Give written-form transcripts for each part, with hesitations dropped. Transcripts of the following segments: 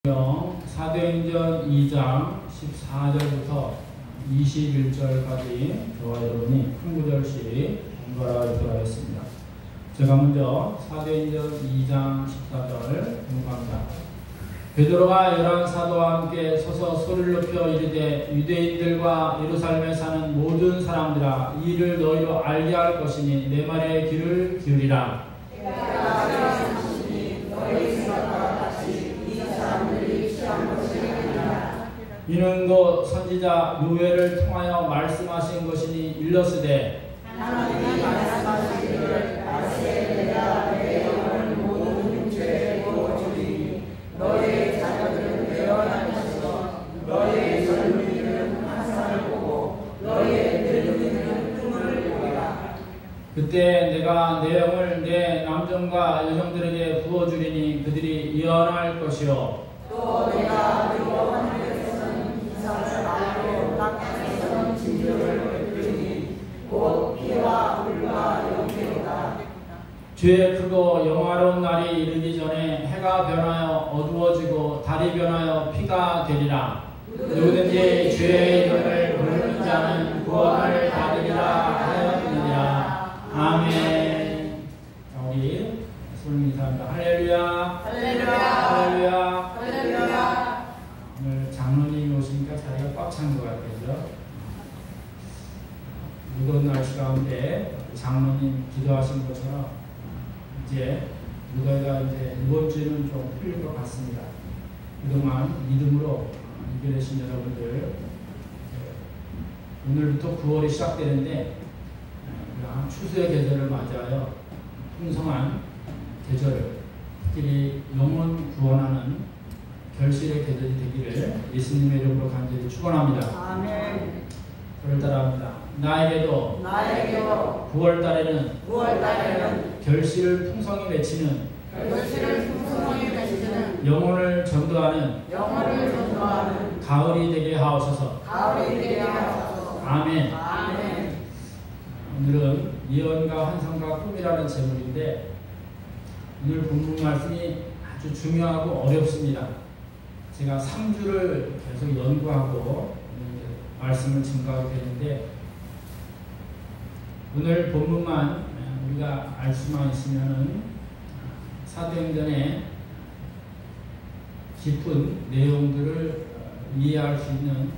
사도행전 2장 14절부터 21절까지 저와 여러분이 한 구절씩 공부하도록 하겠습니다. 제가 먼저 사도행전 2장 14절 공부합니다. 베드로가 11사도와 함께 서서 소리를 높여 이르되 유대인들과 예루살렘에 사는 모든 사람들아, 이 일을 너희로 알게 할 것이니 내 말에 귀를 기울이라. 이는 곧 선지자 요엘을 통하여 말씀하신 것이니 일러스되 하나님이 말씀하시기를 다시에 내가 내 영을 모든 죄로 주리니 너희의 자녀들은 예언할 것이고 너희의 젊은이들은 환상을 보고 너희의 늙은이들은 꿈을 보리라. 그때 내가 내 영을 내 남종과 여종들에게 부어주리니 그들이 예언할 것이요 또 내가 너희로 하늘에서는 기사를 말로 땅에서는 진료를 베푸리니 곧 피와 불과 영계로다. 주의 크고 영화로운 날이 이르기 전에 해가 변하여 어두워지고 달이 변하여 피가 되리라. 누구든지 주의 이름을 부르는 자는 구원을 받으리라 하였느니라. 아멘. 자, 우리 손을 인사합니다. 할렐루야. 할렐루야. 할렐루야. 할렐루야. 오늘 장로님이 오시니까 자리가 꽉 찬 것 같아요. 무더운 날씨 가운데 장로님 기도하신 것처럼 이제 무더위가 이제 이번 주는 좀 풀릴 것 같습니다. 그동안 믿음으로 이겨내신 여러분들, 오늘부터 9월이 시작되는데 추수의 계절을 맞이하여 풍성한 계절을, 특히 영혼 구원하는 결실의 계절이 되기를 예수님의 이름으로 간절히 축원합니다. 아멘. 저를 따라합니다. 나에게도 9월 달에는 결실을 풍성히 맺히는 영혼을 전도하는 가을이 되게 하옵소서. 아멘. 오늘은 예언과 환상과 꿈이라는 제목인데 오늘 본문 말씀이 아주 중요하고 어렵습니다. 제가 3주를 계속 연구하고 말씀을 증거하게 되는데 오늘 본문만 우리가 알 수만 있으면은 사도행전의 깊은 내용들을 이해할 수 있는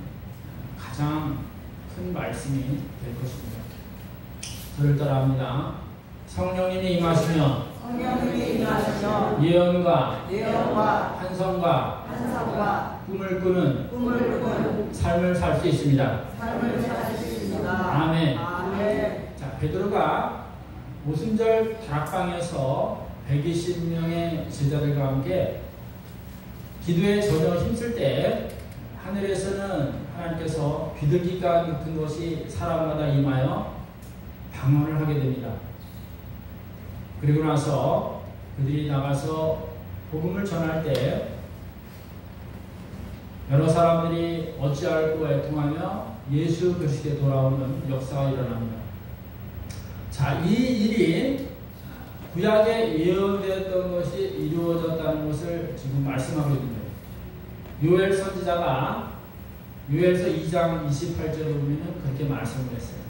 가장 큰 말씀이 될 것입니다. 저를 따라합니다. 성령님이 임하시면 예언과 환상과 꿈을 꾸는 삶을 살 수 있습니다. 아멘. 자, 베드로가 오순절 다락방에서 120명의 제자들과 함께 기도에 전혀 힘쓸 때 하늘에서는 하나님께서 비둘기가 같은 것이 사람마다 임하여 방언을 하게 됩니다. 그리고 나서 그들이 나가서 복음을 전할 때 여러 사람들이 어찌할꼬 애통하며 예수 그리스도에 돌아오는 역사가 일어납니다. 자, 이 일이 구약에 예언되었던 것이 이루어졌다는 것을 지금 말씀하고 있는데 요엘 선지자가 요엘서 2장 28절에 보면 그렇게 말씀을 했어요.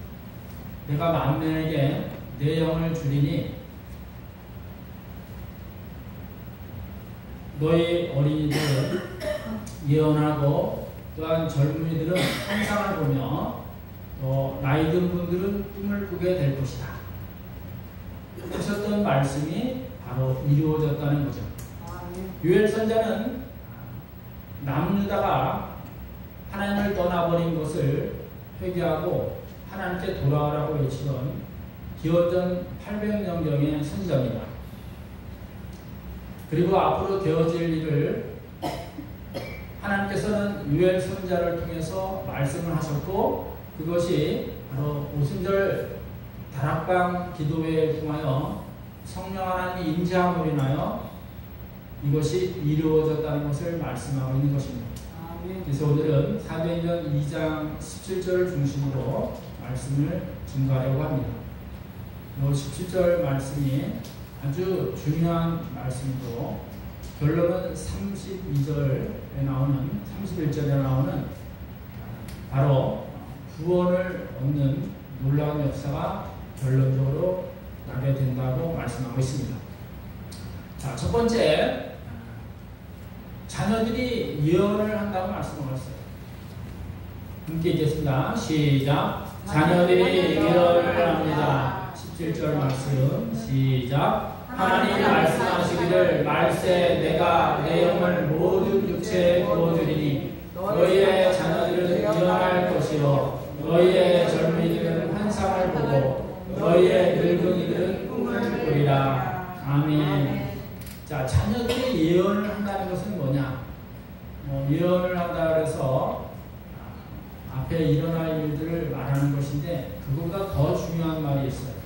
내가 만민에게 내 영을 주리니 너희 어린이들은 예언하고 또한 젊은이들은 환상을 보며 또 나이 든 분들은 꿈을 꾸게 될 것이다 하셨던 말씀이 바로 이루어졌다는 거죠. 요엘 선자는 남유다가 하나님을 떠나버린 것을 회개하고 하나님께 돌아오라고 외치던 기원전 800년경의 선지자입니다. 그리고 앞으로 되어질 일을 하나님께서는 요엘 선지자를 통해서 말씀을 하셨고 그것이 바로 오순절 다락방 기도회를 통하여 성령 하나님이 임재함으로 인하여 이것이 이루어졌다는 것을 말씀하고 있는 것입니다. 그래서 오늘은 사도행전 2장 17절을 중심으로 말씀을 증거하려고 합니다. 이 17절 말씀이 아주 중요한 말씀이고 결론은 32절에 나오는 31절에 나오는 바로 구원을 얻는 놀라운 역사가 결론적으로 나게 된다고 말씀하고 있습니다. 자, 첫 번째, 자녀들이 예언을 한다고 말씀하고 있어요. 함께 읽겠습니다. 시작. 자녀들이 예언을 합니다. 17절 말씀 시작. 하나님이 말씀하시기를 말세 내가 내 영을 모든 육체에 부어주리니 너희의 자녀들은 예언할 것이요 너희의 젊은이들은 환상을 보고 너희의 늙은이들은 꿈을 꾸리라. 아멘. 자, 자녀들이 예언을 한다는 것은 뭐냐? 예언을 한다 그래서 앞에 일어날 일들을 말하는 것인데 그것보다 더 중요한 말이 있어요.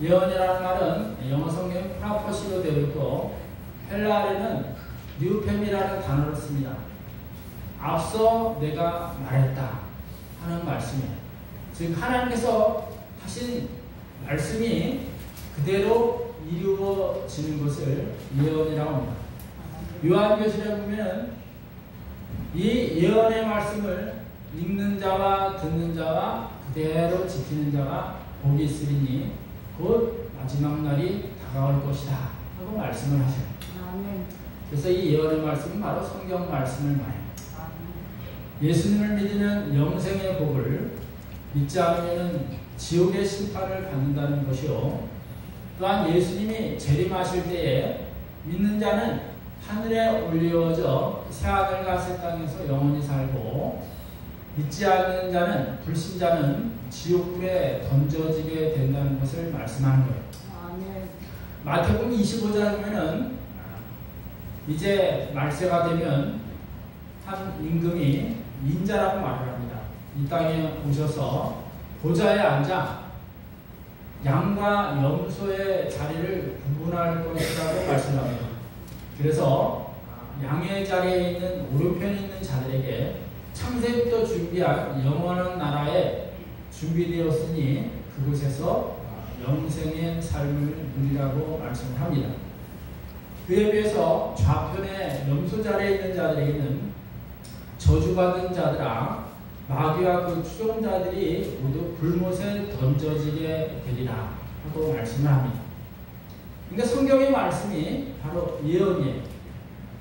예언이라는 말은 영어 성경 프라포시로 되어 있고 헬라어에는 뉴팸이라는 단어를 씁니다. 앞서 내가 말했다 하는 말씀이에요. 즉 하나님께서 하신 말씀이 그대로 이루어지는 것을 예언이라고 합니다. 요한계시록에 보면 이 예언의 말씀을 읽는 자와 듣는 자와 그대로 지키는 자가 복이 있으리니 곧 마지막 날이 다가올 것이다 하고 말씀을 하셔요. 아멘. 그래서 이 예언의 말씀은 바로 성경 말씀을 말해요. 예수님을 믿으면 영생의 복을, 믿지 않으면 지옥의 심판을 받는다는 것이요. 또한 예수님이 재림하실 때에 믿는 자는 하늘에 올려져 새하늘과 새 땅에서 영원히 살고 믿지 않는 자는, 불신자는 지옥불에 던져지게 된다는 것을 말씀하는 거예요. 아멘. 마태복음 25장에 보면은 이제 말세가 되면 한 임금이 인자라고 말을 합니다. 이 땅에 오셔서 보좌에 앉아 양과 염소의 자리를 구분할 것이라고 말씀합니다. 그래서 양의 자리에 있는 오른편에 있는 자들에게 창세부터 준비한 영원한 나라에 준비되었으니 그곳에서 영생의 삶을 누리라고 말씀을 합니다. 그에 비해서 좌편에 염소 자리에 있는 자들에게는 저주받은 자들아 마귀와 그 추종자들이 모두 불못에 던져지게 되리라 하고 말씀을 합니다. 그러니까 성경의 말씀이 바로 예언이에요.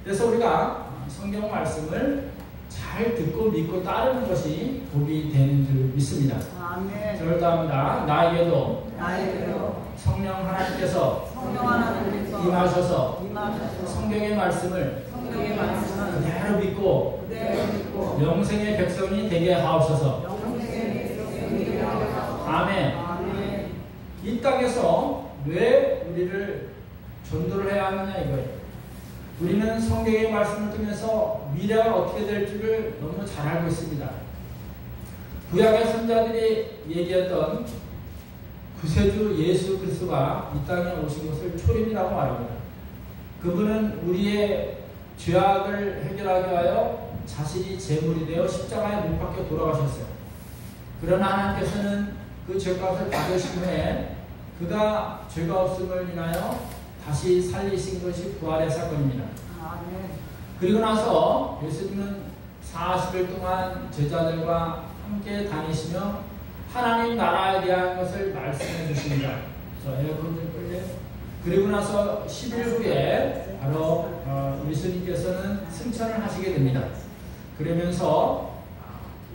그래서 우리가 성경 말씀을 잘 듣고 믿고 따르는 것이 복이 되는 줄 믿습니다. 아멘. 저를 따릅니다. 나에게도 성령 하나님께서 임하셔서 성경의 말씀을 그대로 믿고 영생의 백성이 되게 하옵소서. 아멘. 이 땅에서 왜 우리를 전도를 해야 하느냐 이거예요. 우리는 성경의 말씀을 통해서 미래가 어떻게 될 줄을 너무 잘 알고 있습니다. 구약의 선자들이 얘기했던 구세주 예수 그리스도가 이 땅에 오신 것을 초림이라고 말합니다. 그분은 우리의 죄악을 해결하기 위하여 자신이 제물이 되어 십자가에 못 박혀 돌아가셨어요. 그러나 하나님께서는 그 죄값을 받으신 후에 그가 죄가 없음을 인하여 다시 살리신 것이 부활의 사건입니다. 아멘. 그리고 나서 예수님은 40일 동안 제자들과 함께 다니시며 하나님 나라에 대한 것을 말씀해 주십니다. 에어컨 좀 끌래? 그리고 나서 10일 후에 바로 예수님께서는 승천을 하시게 됩니다. 그러면서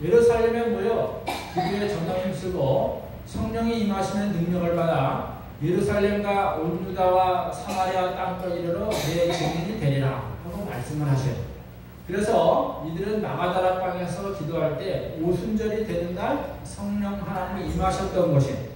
예루살렘에 모여 기도의 전당을 쓰고 성령이 임하시는 능력을 받아 예루살렘과 온 유다와 사마리아 땅까지 이르러 내 증인이 되리라 하고 말씀을 하셔요. 그래서 이들은 마가다라 방에서 기도할 때 오순절이 되는 날 성령 하나님이 임하셨던 것이에요.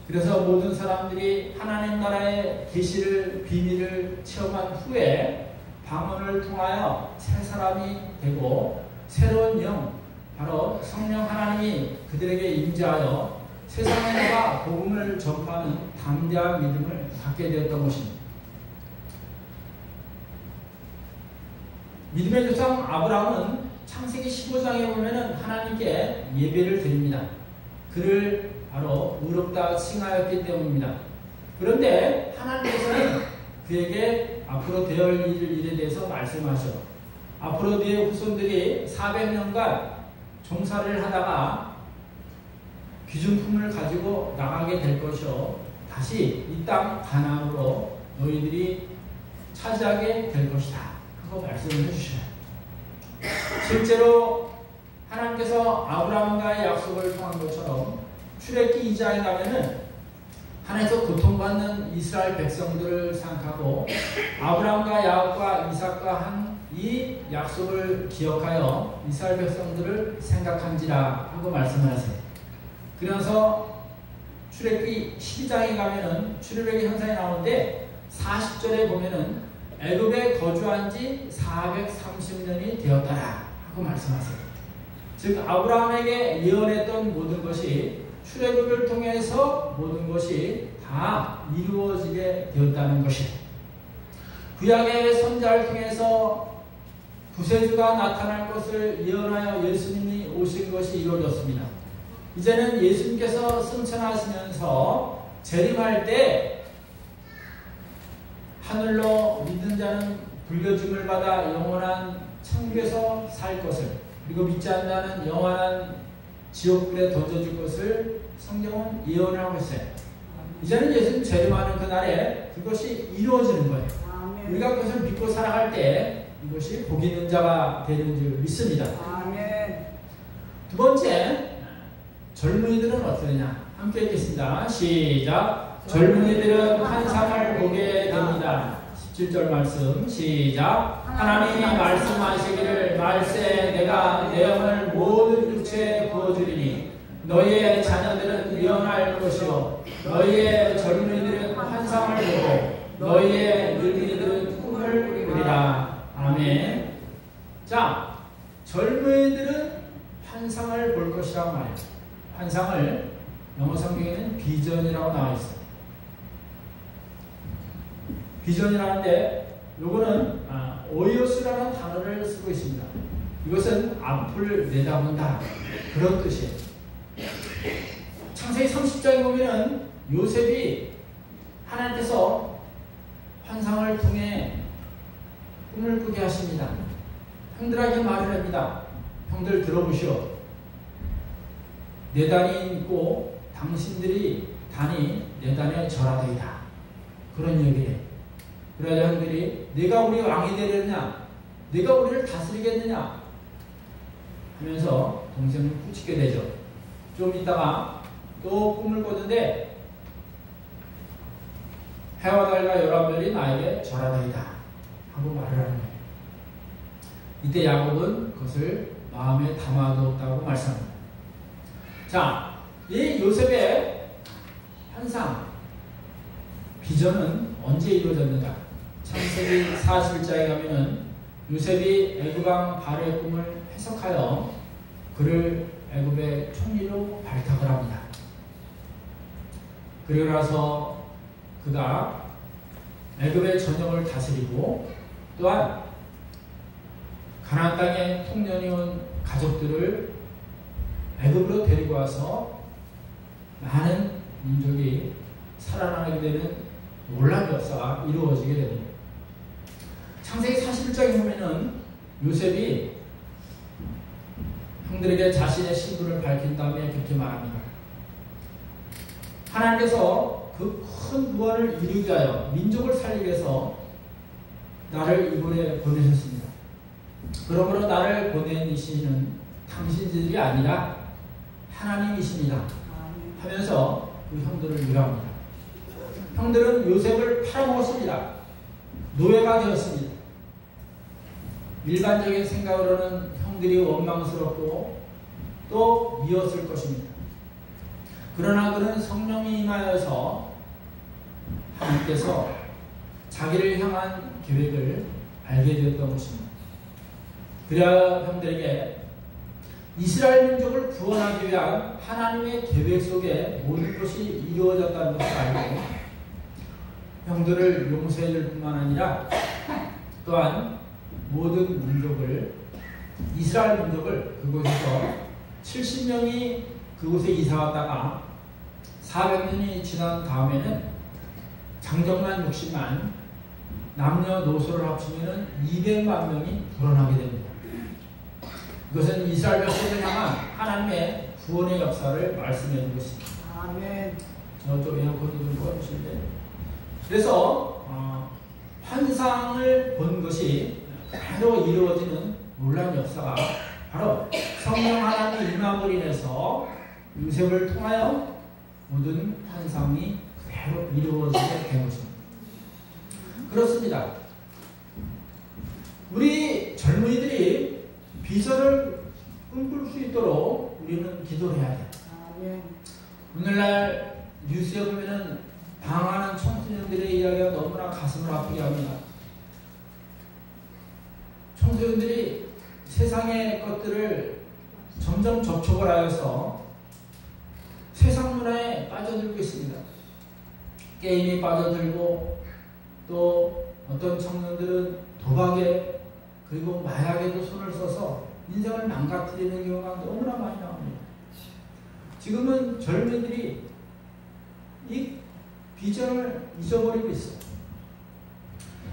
그래서 모든 사람들이 하나님 나라의 계시를 비밀을 체험한 후에 방언을 통하여 새 사람이 되고 새로운 영, 바로 성령 하나님이 그들에게 임재하여 세상에 나가 복음을 전파하는 담대한 믿음을 갖게 되었던 것입니다. 믿음의 조상 아브라함은 창세기 15장에 보면 하나님께 예배를 드립니다. 그를 바로 의롭다 칭하였기 때문입니다. 그런데 하나님께서는 그에게 앞으로 되어올 일에 대해서 말씀하셔. 앞으로 네 후손들이 400년간 종사를 하다가 귀중품을 가지고 나가게 될 것이요. 다시 이 땅 가나안으로 너희들이 차지하게 될 것이다 하고 말씀을 해주셔요. 실제로 하나님께서 아브라함과의 약속을 통한 것처럼 출애굽기 2장에 가면은 하나님께서 고통받는 이스라엘 백성들을 생각하고 아브라함과 야곱과 이삭과 한 이 약속을 기억하여 이스라엘 백성들을 생각한지라 하고 말씀을 하세요. 그래서 출애굽기 12장에 가면은 출애굽의 현상이 나오는데 40절에 보면은 애굽에 거주한 지 430년이 되었다라 하고 말씀하세요. 즉 아브라함에게 예언했던 모든 것이 출애굽을 통해서 모든 것이 다 이루어지게 되었다는 것이에요. 구약의 선자를 통해서 구세주가 나타날 것을 예언하여 예수님이 오신 것이 이루어졌습니다. 이제는 예수님께서 승천하시면서 재림할 때 하늘로 믿는 자는 불려짐을 받아 영원한 천국에서 살 것을, 그리고 믿지 않는 자는 영원한 지옥불에 던져질 것을 성경은 예언을 하고 있어요. 이제는 예수님 재림하는 그날에 그것이 이루어지는 거예요. 아멘. 우리가 그것을 믿고 살아갈 때 이것이 복 있는 자가 되는 줄 믿습니다. 아멘. 두 번째, 젊은이들은 어떠냐? 함께 읽겠습니다. 시작. 젊은이들은 환상을 보게 됩니다. 17절 말씀 시작. 하나님이 말씀하시기를 말세 내가 내 영을 모든 육체에 부어주리니 너희의 자녀들은 예언할 것이요 너희의 젊은이들은 환상을 보고 너희의 늙은이들은 꿈을 꾸리라. 아멘. 자, 젊은이들은 환상을 볼 것이라고 말해요. 환상을 영어 성경에는 비전이라고 나와 있어요. 비전이라는데 요거는 오이오스라는 단어를 쓰고 있습니다. 이것은 앞을 내다본다 그런 뜻이에요. 창세기 30장에 보면은 요셉이 하나님께서 환상을 통해 꿈을 꾸게 하십니다. 형들에게 말을 합니다. 형들 들어보시오. 내 단이 있고 당신들이 단이 내 단에 절하되이다. 그런 얘기를 해요. 그러자 형들이 내가 우리 왕이 되려느냐? 내가 우리를 다스리겠느냐? 하면서 동생을 꾸짖게 되죠. 좀 있다가 또 꿈을 꿨는데 해와 달과 열한 별이 나에게 절하되이다 하고 말을 하는 거예요. 이때 야곱은 그것을 마음에 담아두었다고 말씀합니다. 자, 이 요셉의 환상, 비전은 언제 이루어졌는가? 창세기 41장에 가면은 요셉이 애굽왕 바로의 꿈을 해석하여 그를 애굽의 총리로 발탁을 합니다. 그리고 나서 그가 애굽의 전역을 다스리고 또한 가나안 땅의 통년이 온 가족들을 애굽으로 데리고 와서 많은 민족이 살아나게 되는 놀라운 역사가 이루어지게 됩니다. 창세기 41장에 보면은 요셉이 형들에게 자신의 신분을 밝힌 다음에 그렇게 말합니다. 하나님께서 그 큰 구원을 이루기 위하여 민족을 살리기 위해서 나를 이곳에 보내셨습니다. 그러므로 나를 보낸 이시는 당신들이 아니라 하나님이십니다. 하면서 그 형들을 위로합니다. 형들은 요셉을 팔아먹었습니다. 노예가 되었습니다. 일반적인 생각으로는 형들이 원망스럽고 또 미웠을 것입니다. 그러나 그는 성령이 임하여서 하나님께서 자기를 향한 계획을 알게 되었던 것입니다. 그래야 형들에게 이스라엘 민족을 구원하기 위한 하나님의 계획 속에 모든 것이 이루어졌다는 것을 알고 형들을 용서해 줄 뿐만 아니라 또한 모든 민족을, 이스라엘 민족을 그곳에서 70명이 그곳에 이사 왔다가 400년이 지난 다음에는 장정만 60만, 남녀노소를 합치면 200만 명이 불어나게 됩니다. 이것은 이스라엘 백성을 향한 하나님의 구원의 역사를 말씀해 주고 있습니다. 아멘. 저쪽 에어컨도 좀 꺼주실래요? 그래서 환상을 본 것이 바로 이루어지는 놀라운 역사가 바로 성령 하나님의 임함을 인해서 요셉을 통하여 모든 환상이 그대로 이루어지게 된 것입니다. 그렇습니다. 우리 젊은이들이 비전을 꿈꿀 수 있도록 우리는 기도를 해야 돼요. 아멘. 오늘날 뉴스에 보면은 방황하는 청소년들의 이야기가 너무나 가슴을 아프게 합니다. 청소년들이 세상의 것들을 점점 접촉을 하여서 세상 문화에 빠져들고 있습니다. 게임에 빠져들고 또 어떤 청년들은 도박에 그리고 마약에도 손을 써서 인생을 망가뜨리는 경우가 너무나 많이 나옵니다. 지금은 젊은이들이 이 비전을 잊어버리고 있어요.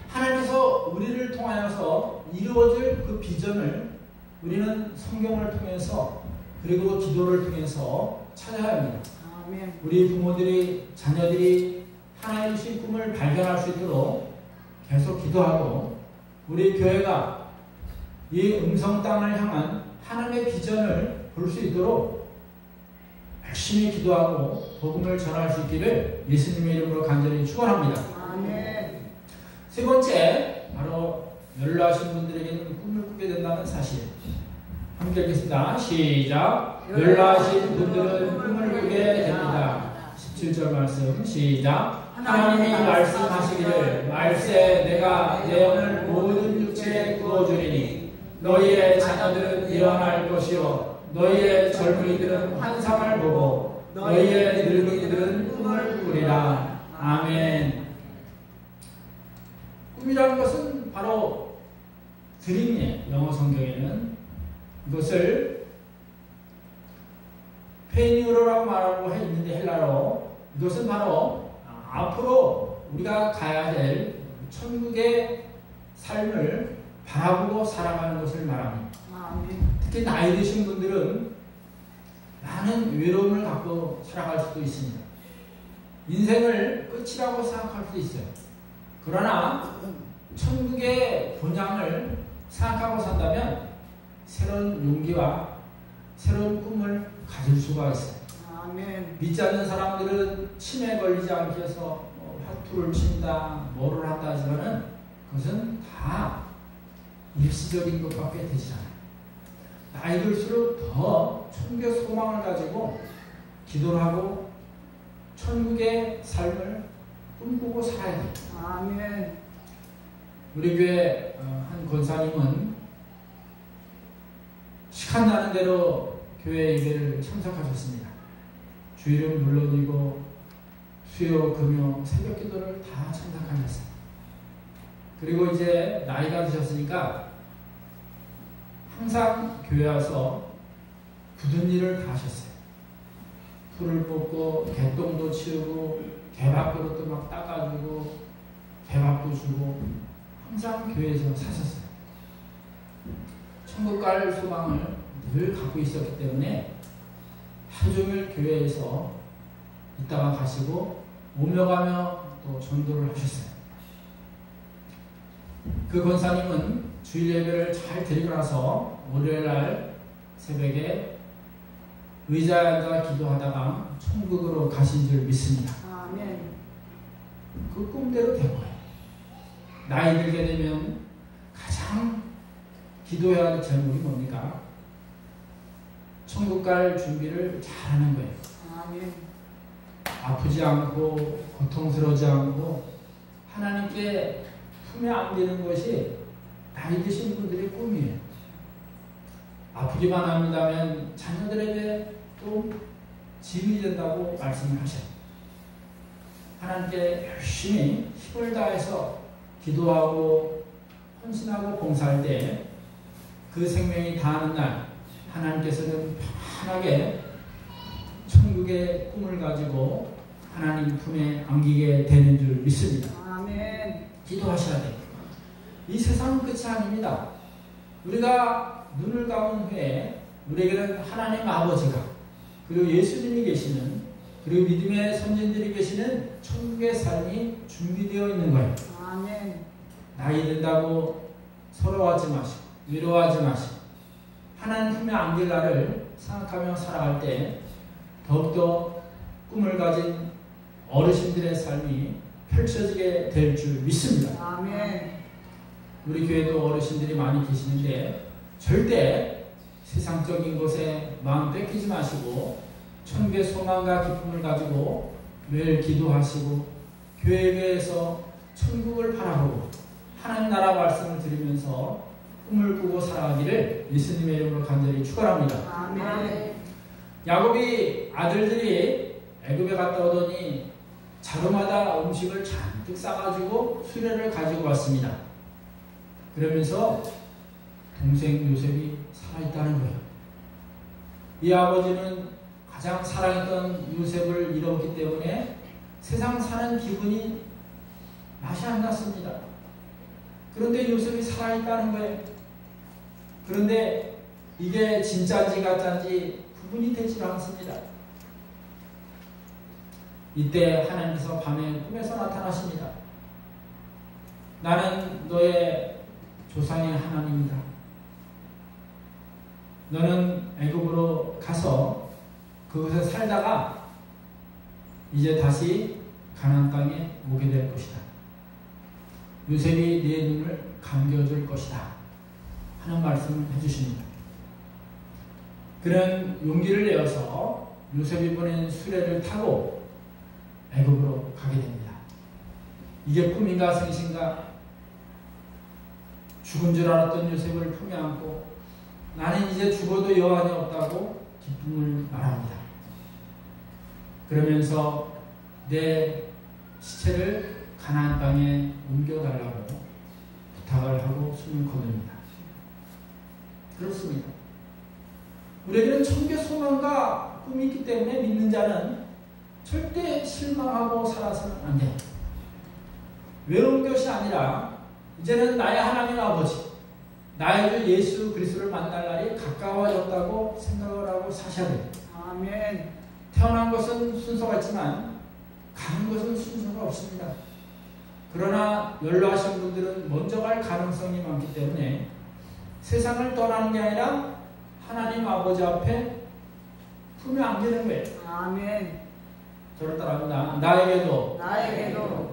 하나님께서 우리를 통하여서 이루어질 그 비전을 우리는 성경을 통해서 그리고 기도를 통해서 찾아야 합니다. 아멘. 우리 부모들이 자녀들이 하나님의 주신 꿈을 발견할 수 있도록 계속 기도하고 우리 교회가 이 음성 땅을 향한 하나님의 비전을 볼 수 있도록 열심히 기도하고 복음을 전할 수 있기를 예수님의 이름으로 간절히 축원합니다. 아멘. 세 번째, 바로 연로하신 분들에게는 꿈을 꾸게 된다는 사실. 함께 읽겠습니다. 시작. 연로하신 분들은 꿈을 꾸게 됩니다. 17절 말씀 시작. 하나님이 말씀하시기를 말세 내가 내 영을 모든 육체에 부어주리니 너희의 자녀들은 일어날 것이요 너희의 젊은이들은 환상을 보고 너희의 늙은이들은 꿈을 꾸리라. 아멘. 꿈이라는 것은 바로 드림이에요. 영어 성경에는 이것을 페니우로라고 말하고 있는데 헬라로 이것은 바로 앞으로 우리가 가야 될 천국의 삶을 바라보고 살아가는 것을 말합니다. 아멘. 특히 나이 드신 분들은 많은 외로움을 갖고 살아갈 수도 있습니다. 인생을 끝이라고 생각할 수 있어요. 그러나 천국의 본향을 생각하고 산다면 새로운 용기와 새로운 꿈을 가질 수가 있어요. 아멘. 믿지 않는 사람들은 치매에 걸리지 않기 위해서 화투를 친다, 뭐를 한다 하지만은 그것은 다 일시적인 것밖에 되지 않아요. 나이 들수록 더 천국의 소망을 가지고 기도를 하고 천국의 삶을 꿈꾸고 살아야 돼요. 아멘. 우리 교회 한 권사님은 시간 나는 대로 교회 예배를 참석하셨습니다. 주일은 물론이고 수요, 금요, 새벽 기도를 다 참석하셨어요. 그리고 이제 나이가 드셨으니까 항상 교회 와서 굳은 일을 다 하셨어요. 풀을 뽑고 개똥도 치우고 개밥그릇도 막 닦아주고 개밥도 주고 항상 교회에서 사셨어요. 천국 갈 소망을 늘 갖고 있었기 때문에 하루 종일 교회에서 있다가 가시고 오며 가며 또 전도를 하셨어요. 그 권사님은 주일 예배를 잘 드리고 나서 월요일날 새벽에 의자에 앉아 기도하다가 천국으로 가신 줄 믿습니다. 아멘. 그 꿈대로 된 거예요. 나이 들게 되면 가장 기도해야 할 제목이 뭡니까? 천국 갈 준비를 잘하는 거예요. 아멘. 아프지 않고 고통스러우지 않고 하나님께 품에 안기는 것이 나이 드신 분들의 꿈이에요. 아프기만 한다면 자녀들에게 또 짐이 된다고 말씀을 하셔요. 하나님께 열심히 힘을 다해서 기도하고 헌신하고 봉사할 때 그 생명이 다하는 날 하나님께서는 편안하게 천국의 꿈을 가지고 하나님 품에 안기게 되는 줄 믿습니다. 아멘. 기도하셔야 돼요. 이 세상은 끝이 아닙니다. 우리가 눈을 감은 후에 우리에게는 하나님 아버지가, 그리고 예수님이 계시는, 그리고 믿음의 선진들이 계시는 천국의 삶이 준비되어 있는 거예요. 아멘. 나이 든다고 서러워하지 마시고 위로하지 마시고 하나님 품에 안길 날을 생각하며 살아갈 때 더욱더 꿈을 가진 어르신들의 삶이 펼쳐지게 될 줄 믿습니다. 아멘. 우리 교회도 어르신들이 많이 계시는데 절대 세상적인 것에 마음 뺏기지 마시고 천국의 소망과 기쁨을 가지고 매일 기도하시고 교회에서 천국을 바라보고 하나님 나라 말씀을 들으면서 꿈을 꾸고 살아가기를 예수님의 이름으로 간절히 축원합니다. 아멘. 야곱이 아들들이 애굽에 갔다 오더니 자루마다 음식을 잔뜩 싸가지고 수레를 가지고 왔습니다. 그러면서 동생 요셉이 살아있다는 거예요. 이 아버지는 가장 사랑했던 요셉을 잃었기 때문에 세상 사는 기분이 맛이 안 났습니다. 그런데 요셉이 살아있다는 거예요. 그런데 이게 진짜인지 가짜인지 구분이 되지 않습니다. 이때 하나님께서 밤에 꿈에서 나타나십니다. 나는 너의 조상의 하나님이다. 너는 애굽으로 가서 그곳에 살다가 이제 다시 가나안 땅에 오게 될 것이다. 요셉이 네 눈을 감겨줄 것이다 하는 말씀을 해주십니다. 그런 용기를 내어서 요셉이 보낸 수레를 타고 애굽으로 가게 됩니다. 이게 꿈인가 생신가? 죽은 줄 알았던 요셉을 품에 안고 나는 이제 죽어도 여한이 없다고 기쁨을 말합니다. 그러면서 내 시체를 가나안 땅에 옮겨달라고 부탁을 하고 숨을 거둡니다. 그렇습니다. 우리에게는 천국의 소망과 꿈이 있기 때문에 믿는 자는 절대 실망하고 살아서는 안 돼요. 외로운 것이 아니라 이제는 나의 하나님 아버지, 나의 주 예수 그리스도를 만날 날이 가까워졌다고 생각을 하고 사셔야 돼요. 아멘. 태어난 것은 순서가 있지만 가는 것은 순서가 없습니다. 그러나 연로하신 분들은 먼저 갈 가능성이 많기 때문에 세상을 떠나는 게 아니라 하나님 아버지 앞에 품에 안기는 거예요. 아멘. 저를 따라합니다. 나에게도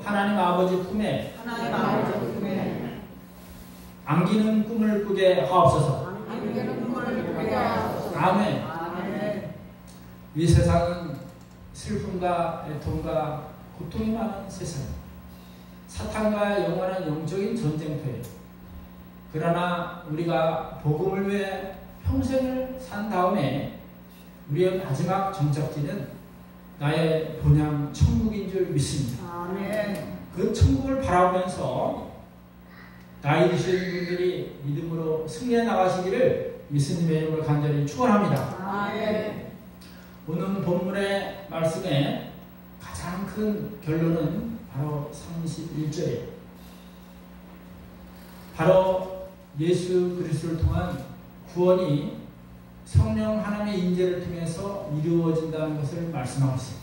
하나님 아버지 품에 안기는 꿈을 꾸게 하옵소서. 아멘. 아멘. 이 세상은 슬픔과 애통과 고통이 많은 세상, 사탄과 영원한 영적인 전쟁터예요. 그러나 우리가 복음을 위해 평생을 산 다음에 우리의 마지막 정착지는 나의 본향 천국인 줄 믿습니다. 아멘. 그 천국을 바라보면서 나이 드신 분들이 믿음으로 승리해 나가시기를 예수님의 이름으로 간절히 축원합니다. 아멘. 오늘 본문의 말씀의 가장 큰 결론은 바로 31절이에요. 바로 예수 그리스도를 통한 구원이 성령 하나님의 인재를 통해서 이루어진다는 것을 말씀하고 있습니다.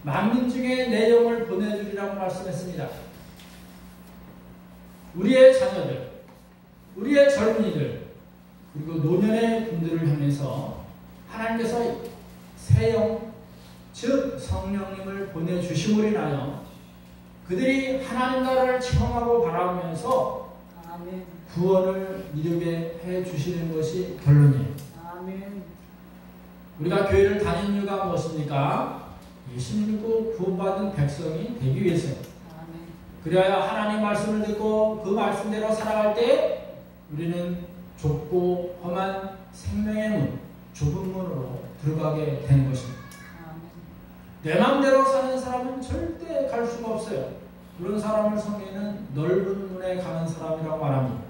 만민 중에 내 영을 보내주리라고 말씀했습니다. 우리의 자녀들, 우리의 젊은이들, 그리고 노년의 분들을 향해서 하나님께서 새 영, 즉 성령님을 보내주심으로 인하여 그들이 하나님 나라를 체험하고 바라보면서 아멘. 구원을 이루게 해주시는 것이 결론이에요. 아멘. 우리가 교회를 다니는 이유가 무엇입니까? 예수 믿고 구원받은 백성이 되기 위해서요. 아멘. 그래야 하나님 말씀을 듣고 그 말씀대로 살아갈 때 우리는 좁고 험한 생명의 문, 좁은 문으로 들어가게 되는 것입니다. 아멘. 내 마음대로 사는 사람은 절대 갈 수가 없어요. 그런 사람을 성경에는 넓은 문에 가는 사람이라고 말합니다.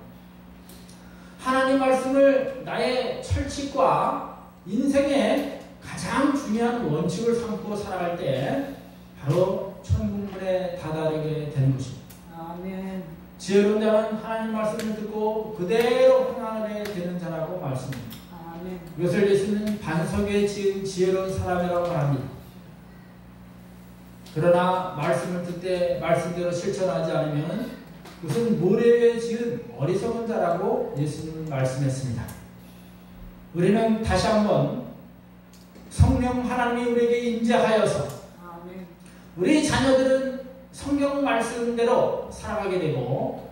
하나님 말씀을 나의 철칙과 인생의 가장 중요한 원칙을 삼고 살아갈 때 바로 천국문에 다다르게 되는 것입니다. 아멘. 지혜로운 자는 하나님 말씀을 듣고 그대로 행하게 되는 자라고 말씀합니다. 아멘. 이것을 예수는 반석에 지은 지혜로운 사람이라고 말합니다. 그러나 말씀을 듣되 말씀대로 실천하지 않으면 그것은 모래 위에 지은 어리석은 자라고 예수님은 말씀했습니다. 우리는 다시 한번 성령 하나님이 우리에게 임재하여서 아멘. 우리 자녀들은 성경 말씀대로 살아가게 되고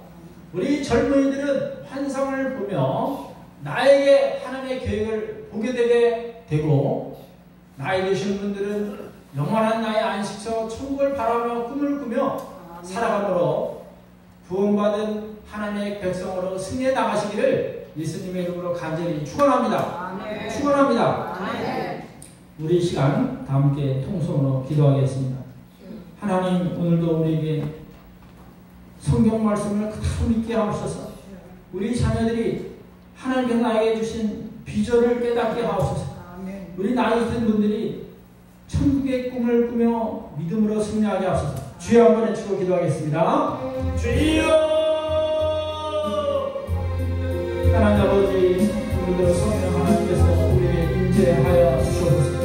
우리 젊은이들은 환상을 보며 나에게 하나님의 계획을 보게 되게 되고 나이 드신 분들은 영원한 나의 안식처 천국을 바라며 꿈을 꾸며 살아감으로 구원받은 하나님의 백성으로 승리해 나가시기를 예수님의 이름으로 간절히 축원합니다. 아멘. 축원합니다. 아멘. 우리 이 시간 다 함께 통성으로 기도하겠습니다. 하나님, 오늘도 우리에게 성경 말씀을 그대로 믿게 하옵소서. 우리 자녀들이 하나님께서 나에게 주신 비전을 깨닫게 하옵소서. 아멘. 우리 나이 든 분들이 천국의 꿈을 꾸며 믿음으로 승리하게 하옵소서. 주여 한번 외치고 기도하겠습니다. 주여! 하나님 아버지, 오늘도 성령 하나님께서 우리에게 임재하여 주옵소서.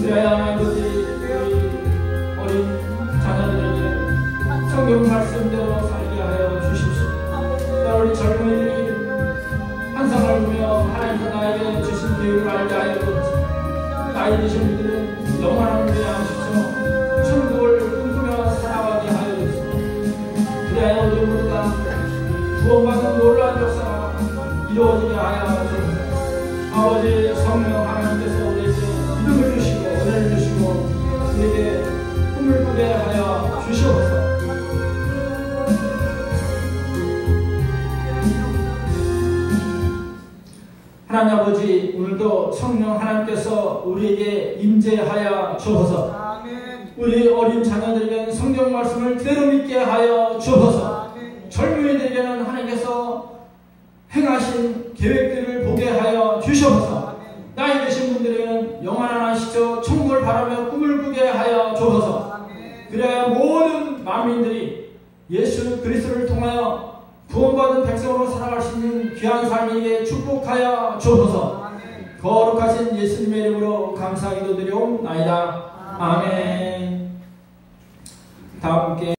그래야 하나님 아버지, 우리 어린 자녀들에게 성경 말씀대로 살게 하여 주십시오. 또 우리 젊은이들이 환상을 보며 하나님께서 나에게 주신 계획을 알게 하여 주옵소서. 나이 드신 분들은 영원한 우리의 안식처 천국을 꿈꾸며 살아가게 하여 주옵소서. 그래야 우리 모두가 구원받은 놀라운 역사가 이루어지게 하여 주옵소서. 아버지 성령 하나님께서 우리에게 믿음을 주시고 은혜를 주시고 우리에게 꿈을 꾸게 하여 주시옵소서. 하나님 아버지, 오늘도 성령 하나님께서 우리에게 임재하여 주옵소서. 아멘. 우리 어린 자녀들에게는 성경 말씀을 그대로 믿게 하여 주옵소서. 아멘. 젊은이들에게는 하나님께서 행하신 계획들을 보게 하여 주시옵소서. 아멘. 나이 드신 분들에게는 영원한 안식처 천국을 바라며 꿈을 꾸게 하여 주옵소서. 아멘. 그래야 모든 만민들이 예수 그리스도를 통하여 구원받은 백성으로 살아갈 수 있는 귀한 삶에게 축복하여 주옵소서. 아멘. 거룩하신 예수님의 이름으로 감사 기도드리옵나이다. 아멘. 다 함께